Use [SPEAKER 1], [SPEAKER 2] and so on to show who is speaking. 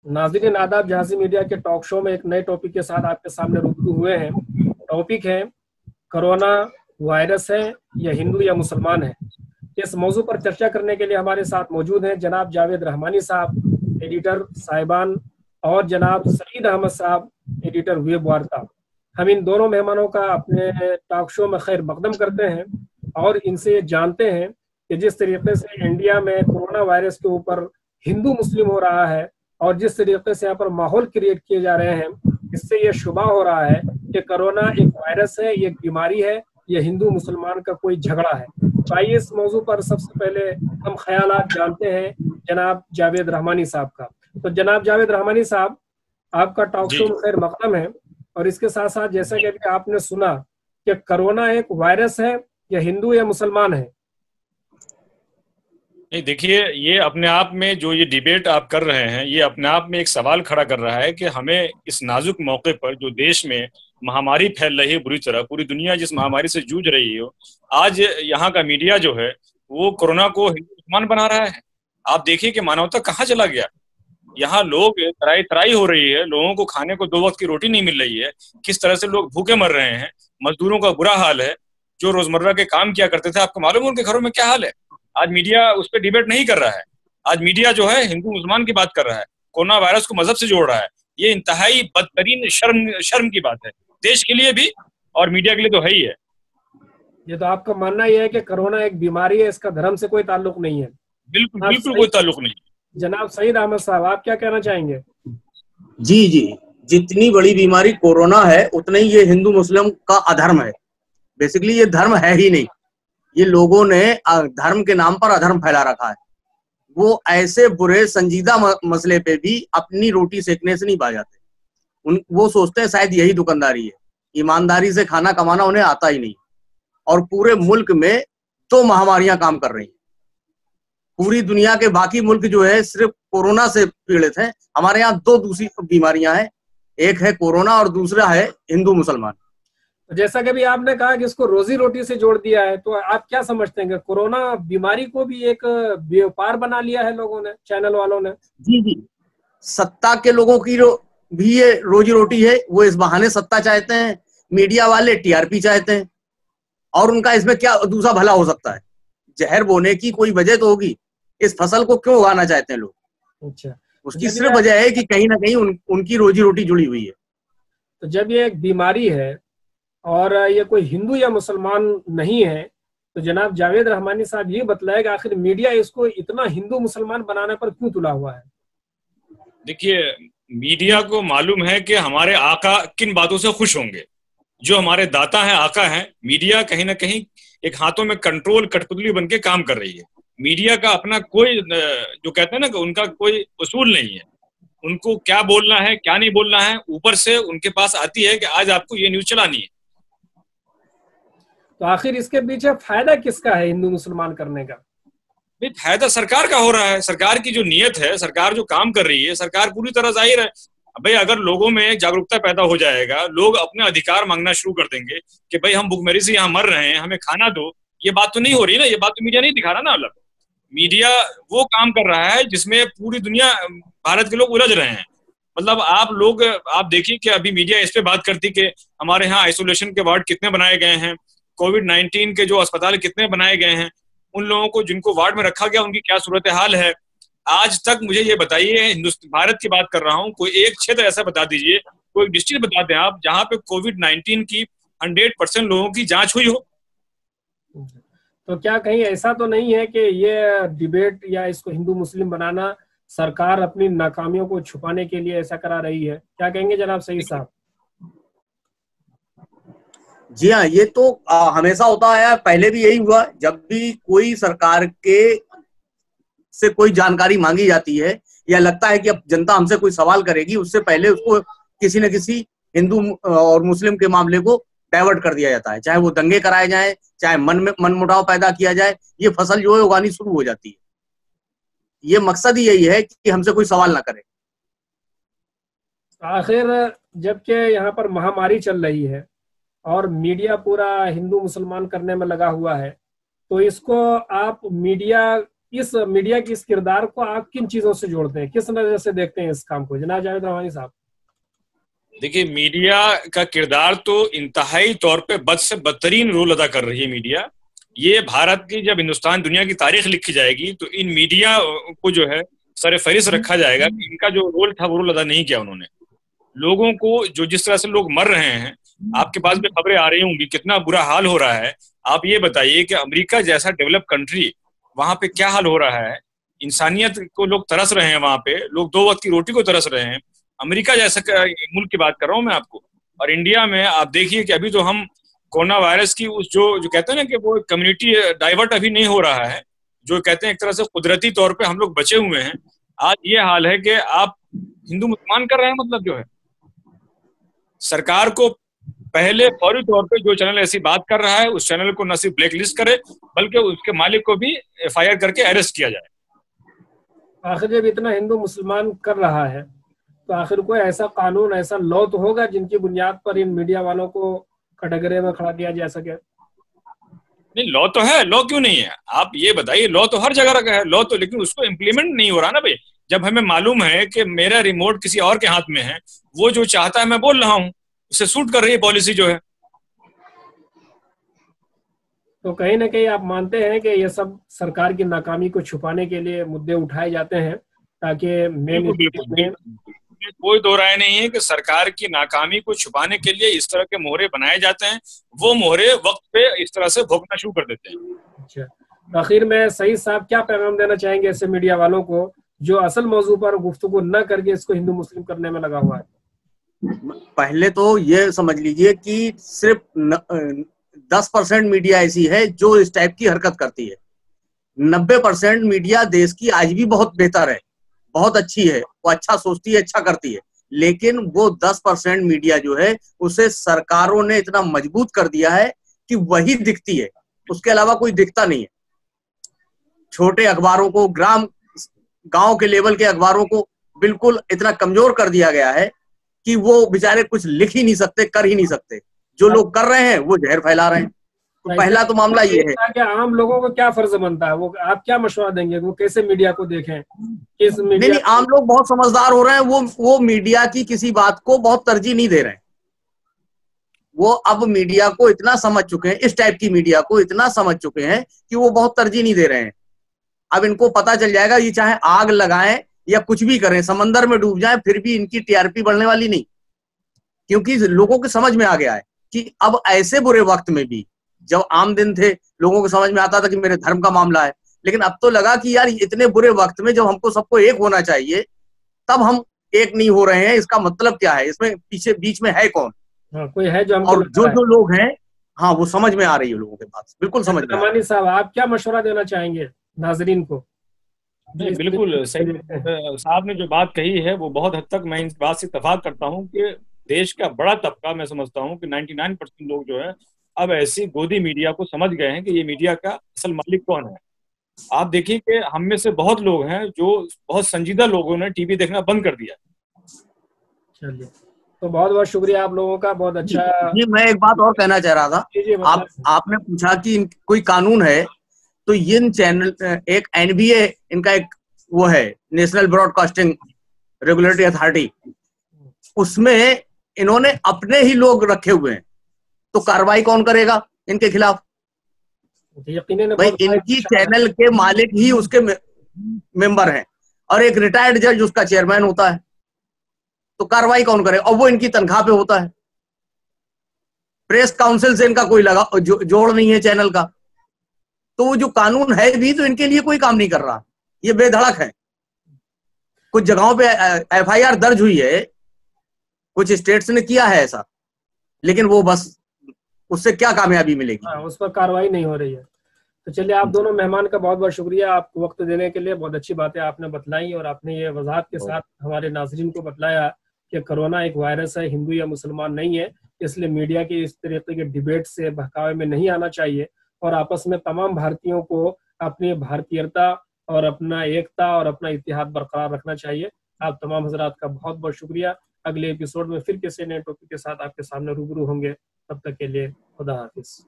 [SPEAKER 1] नाज़रीन आदाब, जहाज़ी मीडिया के टॉक शो में एक नए टॉपिक के साथ आपके सामने रूबरू हुए हैं। टॉपिक है कोरोना वायरस है या हिंदू या मुसलमान है। इस मौजू पर चर्चा करने के लिए हमारे साथ मौजूद हैं जनाब जावेद रहमानी साहब, एडिटर साहिबान, और जनाब सईद अहमद साहब, एडिटर वेब वार्ता। हम इन दोनों मेहमानों का अपने टॉक शो में खैर मकदम करते हैं और इनसे जानते हैं कि जिस तरीके से इंडिया में कोरोना वायरस के ऊपर हिंदू मुस्लिम हो रहा है और जिस तरीके से यहाँ पर माहौल क्रिएट किए जा रहे हैं, इससे ये शुबा हो रहा है कि कोरोना एक वायरस है, ये एक बीमारी है, ये हिंदू मुसलमान का कोई झगड़ा है। तो आइए इस मौजू पर सबसे पहले हम ख्यालात जानते हैं जनाब जावेद रहमानी साहब का। तो जनाब जावेद रहमानी साहब, आपका टॉक शो में खैर मकदम है, और इसके साथ साथ जैसा कि अभी आपने सुना कि कोरोना एक वायरस है या हिंदू या मुसलमान है।
[SPEAKER 2] नहीं, देखिए, ये अपने आप में जो ये डिबेट आप कर रहे हैं, ये अपने आप में एक सवाल खड़ा कर रहा है कि हमें इस नाजुक मौके पर जो देश में महामारी फैल रही है बुरी तरह, पूरी दुनिया जिस महामारी से जूझ रही है, आज यहाँ का मीडिया जो है वो कोरोना को हिंदू मुसलमान बना रहा है। आप देखिए कि मानवता कहाँ चला गया। यहाँ लोग तराई तराई हो रही है, लोगों को खाने को 2 वक्त की रोटी नहीं मिल रही है, किस तरह से लोग भूखे मर रहे हैं, मजदूरों का बुरा हाल है, जो रोजमर्रा के काम किया करते थे, आपको मालूम है उनके घरों में क्या हाल है। आज मीडिया उस पर डिबेट नहीं कर रहा है। आज मीडिया जो है हिंदू मुसलमान की बात कर रहा है, कोरोना वायरस को मजहब से जोड़ रहा है। ये इंतहाई बदतरीन शर्म की बात है, देश के लिए भी और मीडिया के लिए तो है ही है।
[SPEAKER 1] ये तो आपका मानना यह है कि कोरोना एक बीमारी है, इसका धर्म से कोई ताल्लुक नहीं है।
[SPEAKER 2] बिल्कुल बिल्कुल कोई ताल्लुक नहीं।
[SPEAKER 1] जनाब सईद अहमद साहब, आप क्या कहना चाहेंगे?
[SPEAKER 3] जी जी, जितनी बड़ी बीमारी कोरोना है उतना ही ये हिंदू मुस्लिम का अधर्म है। बेसिकली ये धर्म है ही नहीं, ये लोगों ने धर्म के नाम पर अधर्म फैला रखा है। वो ऐसे बुरे संजीदा मसले पे भी अपनी रोटी सेकने से नहीं बाज जाते। वो सोचते हैं शायद यही दुकानदारी है, ईमानदारी से खाना कमाना उन्हें आता ही नहीं। और पूरे मुल्क में 2 महामारियां काम कर रही हैं। पूरी दुनिया के बाकी मुल्क जो है सिर्फ कोरोना से पीड़ित हैं, हमारे यहाँ 2 दूसरी बीमारियां हैं, एक है कोरोना और दूसरा है हिंदू मुसलमान।
[SPEAKER 1] जैसा कि भी आपने कहा कि इसको रोजी रोटी से जोड़ दिया है, तो आप क्या समझते हैं कि कोरोना बीमारी को भी एक व्यापार बना लिया है लोगों ने, चैनल वालों ने?
[SPEAKER 3] जी जी, सत्ता के लोगों की भी ये रोजी रोटी है। वो इस बहाने सत्ता चाहते हैं, मीडिया वाले टीआरपी चाहते हैं, और उनका इसमें क्या दूसरा भला हो सकता है? जहर बोने की कोई वजह तो होगी। इस फसल को क्यों उगाना चाहते हैं लोग?
[SPEAKER 1] अच्छा,
[SPEAKER 3] उसकी सिर्फ वजह है कि कहीं ना कहीं उनकी रोजी रोटी जुड़ी हुई है।
[SPEAKER 1] तो जब ये एक बीमारी है और ये कोई हिंदू या मुसलमान नहीं है, तो जनाब जावेद रहमानी साहब ये बताया कि आखिर मीडिया इसको इतना हिंदू मुसलमान बनाने पर क्यों तुला हुआ है?
[SPEAKER 2] देखिए, मीडिया को मालूम है कि हमारे आका किन बातों से खुश होंगे, जो हमारे दाता हैं, आका हैं। मीडिया कहीं ना कहीं एक हाथों में कंट्रोल कठपुतली बन के काम कर रही है। मीडिया का अपना कोई, जो कहते हैं ना कि उनका कोई उसूल नहीं है, उनको क्या बोलना है क्या नहीं बोलना है, ऊपर से उनके पास आती है कि आज आपको ये न्यूज चलानी है।
[SPEAKER 1] तो आखिर इसके पीछे फायदा किसका है हिंदू मुसलमान करने का?
[SPEAKER 2] भाई, फायदा सरकार का हो रहा है। सरकार की जो नीयत है, सरकार जो काम कर रही है, सरकार पूरी तरह जाहिर है। भाई, अगर लोगों में जागरूकता पैदा हो जाएगा, लोग अपने अधिकार मांगना शुरू कर देंगे कि भाई हम भुखमरी से यहाँ मर रहे हैं, हमें खाना दो। ये बात तो नहीं हो रही ना, ये बात तो मीडिया नहीं दिखा रहा ना। अलग मीडिया वो काम कर रहा है जिसमें पूरी दुनिया, भारत के लोग उलझ रहे हैं। मतलब आप देखिए कि अभी मीडिया इस पे बात करती कि हमारे यहाँ आइसोलेशन के वार्ड कितने बनाए गए हैं, कोविड-19 के जो अस्पताल कितने बनाए गए हैं, उन लोगों को जिनको वार्ड में रखा गया उनकी क्या सूरत हाल है। आज तक मुझे ये बताइए, भारत की बात कर रहा हूँ, कोई एक क्षेत्र ऐसा बता दीजिए, कोई डिस्ट्रिक्ट बता दें आप जहाँ पे कोविड-19 की 100% लोगों की जांच हुई हो।
[SPEAKER 1] तो क्या कहीं ऐसा तो नहीं है कि ये डिबेट या इसको हिंदू मुस्लिम बनाना सरकार अपनी नाकामियों को छुपाने के लिए ऐसा करा रही है? क्या कहेंगे जनाब सईद साहब?
[SPEAKER 3] जी हाँ, ये तो हमेशा होता है, पहले भी यही हुआ। जब भी कोई सरकार के से कोई जानकारी मांगी जाती है या लगता है कि अब जनता हमसे कोई सवाल करेगी, उससे पहले उसको किसी न किसी हिंदू और मुस्लिम के मामले को डाइवर्ट कर दिया जाता है। चाहे वो दंगे कराए जाएं, चाहे मनमुटाव पैदा किया जाए, ये फसल जो है उगानी शुरू हो जाती है। ये मकसद ही यही है कि हमसे कोई सवाल ना करे।
[SPEAKER 1] आखिर जबकि यहाँ पर महामारी चल रही है और मीडिया पूरा हिंदू मुसलमान करने में लगा हुआ है, तो इसको आप मीडिया इस मीडिया की इस किरदार को आप किन चीजों से जोड़ते हैं, किस नजर से देखते हैं इस काम को, जनाब जावेद रहमानी साहब?
[SPEAKER 2] देखिए, मीडिया का किरदार तो इंतहाई तौर पे बद से बदतरीन रोल अदा कर रही है मीडिया। ये भारत की, जब हिंदुस्तान दुनिया की तारीख लिखी जाएगी तो इन मीडिया को जो है सरे फहरिस्त रखा जाएगा कि इनका जो रोल था वो रोल अदा नहीं किया उन्होंने। लोगों को जो जिस तरह से लोग मर रहे हैं, आपके पास भी खबरें आ रही होंगी, कितना बुरा हाल हो रहा है। आप ये बताइए कि अमेरिका जैसा डेवलप कंट्री, वहां पे क्या हाल हो रहा है। इंसानियत को लोग तरस रहे हैं, वहां पे लोग 2 वक्त की रोटी को तरस रहे हैं। अमेरिका जैसा मुल्क की बात कर रहा हूं मैं आपको। और इंडिया में आप देखिए कि अभी तो हम कोरोना वायरस की उस जो कहते हैं ना कि वो कम्युनिटी डाइवर्ट अभी नहीं हो रहा है, जो कहते हैं एक तरह से कुदरती तौर पे हम लोग बचे हुए हैं। आज ये हाल है कि आप हिंदू मुसलमान कर रहे हैं, मतलब जो है सरकार को पहले फौरी तौर पे जो चैनल ऐसी बात कर रहा है उस चैनल को न सिर्फ ब्लैक लिस्ट करे बल्कि उसके मालिक को भी FIR करके अरेस्ट किया जाए।
[SPEAKER 1] आखिर जब इतना हिंदू मुसलमान कर रहा है तो आखिर कोई ऐसा कानून, ऐसा लॉ तो होगा जिनकी बुनियाद पर इन मीडिया वालों को कटघरे में खड़ा किया जा सके?
[SPEAKER 2] नहीं, लॉ तो है, लॉ क्यों नहीं है? आप ये बताइए, लॉ तो हर जगह का है लॉ तो, लेकिन उसको इम्प्लीमेंट नहीं हो रहा ना भाई। जब हमें मालूम है कि मेरा रिमोट किसी और के हाथ में है, वो जो चाहता है मैं बोल रहा हूँ, उसे सूट कर रही है पॉलिसी जो है।
[SPEAKER 1] तो कहीं ना कहीं आप मानते हैं कि ये सब सरकार की नाकामी को छुपाने के लिए मुद्दे उठाए जाते हैं ताकि मेन में
[SPEAKER 2] कोई दो राय नहीं है कि सरकार की नाकामी को छुपाने के लिए इस तरह के मोहरे बनाए जाते हैं। वो मोहरे वक्त पे इस तरह से भोगना शुरू कर देते हैं।
[SPEAKER 1] अच्छा, तो आखिर में सईद साहब क्या पैगाम देना चाहेंगे ऐसे मीडिया वालों को जो असल मौजू पर गुफ्तगू न करके इसको हिंदू मुस्लिम करने में लगा हुआ है?
[SPEAKER 3] पहले तो ये समझ लीजिए कि सिर्फ 10% मीडिया ऐसी है जो इस टाइप की हरकत करती है। 90% मीडिया देश की आज भी बहुत बेहतर है, बहुत अच्छी है, वो अच्छा सोचती है, अच्छा करती है। लेकिन वो 10% मीडिया जो है उसे सरकारों ने इतना मजबूत कर दिया है कि वही दिखती है, उसके अलावा कोई दिखता नहीं है। छोटे अखबारों को, गांव के लेवल के अखबारों को बिल्कुल इतना कमजोर कर दिया गया है कि वो बेचारे कुछ लिख ही नहीं सकते, कर ही नहीं सकते। जो लोग कर रहे हैं वो जहर फैला रहे हैं। तो पहला तो मामला ये है
[SPEAKER 1] कि आम लोगों को क्या फर्ज बनता है, वो आप क्या मशवरा देंगे, वो कैसे मीडिया को देखें? किस मीडिया
[SPEAKER 3] नहीं, आम लोग बहुत समझदार हो रहे हैं, वो मीडिया की किसी बात को बहुत तरजीह नहीं दे रहे हैं। वो अब मीडिया को इतना समझ चुके हैं, इस टाइप की मीडिया को इतना समझ चुके हैं कि वो बहुत तरजीह नहीं दे रहे हैं। अब इनको पता चल जाएगा, ये चाहे आग लगाएं या कुछ भी करें, समंदर में डूब जाए, फिर भी इनकी TRP बढ़ने वाली नहीं। क्योंकि लोगों को समझ में आ गया है कि अब ऐसे बुरे वक्त में भी, जब आम दिन थे लोगों को समझ में आता था कि मेरे धर्म का मामला है, लेकिन अब तो लगा कि यार इतने बुरे वक्त में जब हमको सबको एक होना चाहिए तब हम एक नहीं हो रहे हैं। इसका मतलब क्या है, इसमें पीछे बीच में है कौन?
[SPEAKER 1] कोई है जो हमको,
[SPEAKER 3] और जो लोग हैं, हाँ, वो समझ में आ रही है लोगों के पास, बिल्कुल समझ में आ रही है।
[SPEAKER 1] साहब, आप क्या मशवरा देना चाहेंगे नाजरीन को?
[SPEAKER 2] बिल्कुल सही साहब ने जो बात कही है वो बहुत हद तक मैं इस बात से इत्तेफाक करता हूँ कि देश का बड़ा तबका, मैं समझता हूँ कि 99% लोग जो है अब ऐसी गोदी मीडिया को समझ गए हैं कि ये मीडिया का असल मालिक कौन है। आप देखिए कि हम में से बहुत लोग हैं जो, बहुत संजीदा लोगों ने टीवी देखना बंद कर दिया।
[SPEAKER 1] चलिए, तो बहुत बहुत शुक्रिया आप लोगों का, बहुत अच्छा।
[SPEAKER 3] जी, मैं एक बात और कहना चाह रहा था। आपने पूछा कि कोई कानून है, तो ये चैनल, एक NBA इनका एक वो है, नेशनल ब्रॉडकास्टिंग रेगुलेटरी अथॉरिटी, उसमें इन्होंने अपने ही लोग रखे हुए हैं, तो कार्रवाई कौन करेगा इनके खिलाफ? भाई, इनकी चैनल के मालिक ही उसके मेंबर हैं और एक रिटायर्ड जज उसका चेयरमैन होता है, तो कार्रवाई कौन करे? और वो इनकी तनख्वाह पे होता है। प्रेस काउंसिल से इनका कोई जोड़ नहीं है चैनल का। तो वो जो कानून है भी तो इनके लिए कोई काम नहीं कर रहा, ये बेधड़क है। कुछ जगहों पे FIR दर्ज हुई है, कुछ स्टेट्स ने किया है ऐसा, लेकिन वो बस उससे क्या कामयाबी मिलेगी?
[SPEAKER 1] उस पर कार्रवाई नहीं हो रही है। तो चलिए, आप दोनों मेहमान का बहुत बहुत शुक्रिया, आपको वक्त देने के लिए। बहुत अच्छी बातें आपने बतलाई और आपने ये वजाहत के साथ हमारे नाज़रीन को बतलाया कि कोरोना एक वायरस है, हिंदू या मुसलमान नहीं है। इसलिए मीडिया के इस तरीके के डिबेट से बहकावे में नहीं आना चाहिए और आपस में तमाम भारतीयों को अपनी भारतीयता और अपना एकता और अपना इतिहाद बरकरार रखना चाहिए। आप तमाम हजरात का बहुत बहुत शुक्रिया। अगले एपिसोड में फिर किसी नए टॉपिक के साथ आपके सामने रूबरू होंगे। तब तक के लिए खुदा हाफिज।